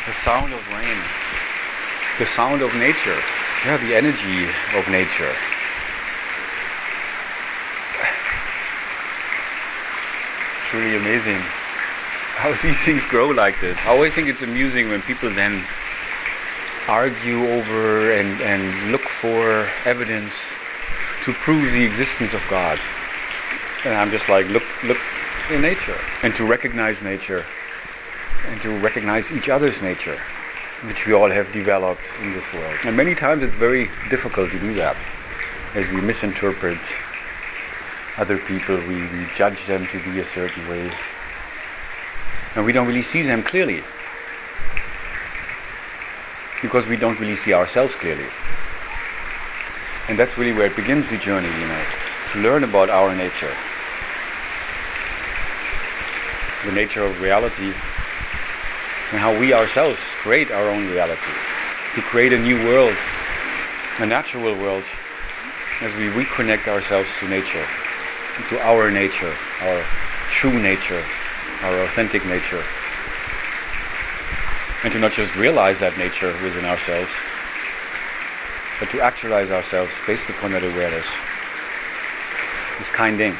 The sound of rain. The sound of nature. Yeah, the energy of nature. Truly amazing how these things grow like this. I always think it's amusing when people then argue over and look for evidence to prove the existence of God. And I'm just like, look in nature. And to recognize nature. And to recognize each other's nature, which we all have developed in this world. And many times it's very difficult to do that, as we misinterpret other people, we judge them to be a certain way, and we don't really see them clearly, because we don't really see ourselves clearly. And that's really where it begins, the journey, to learn about our nature, the nature of reality, and how we ourselves create our own reality, to create a new world, a natural world, as we reconnect ourselves to nature, to our nature, our true nature, our authentic nature, and to not just realize that nature within ourselves, but to actualize ourselves based upon that awareness, this kind thing.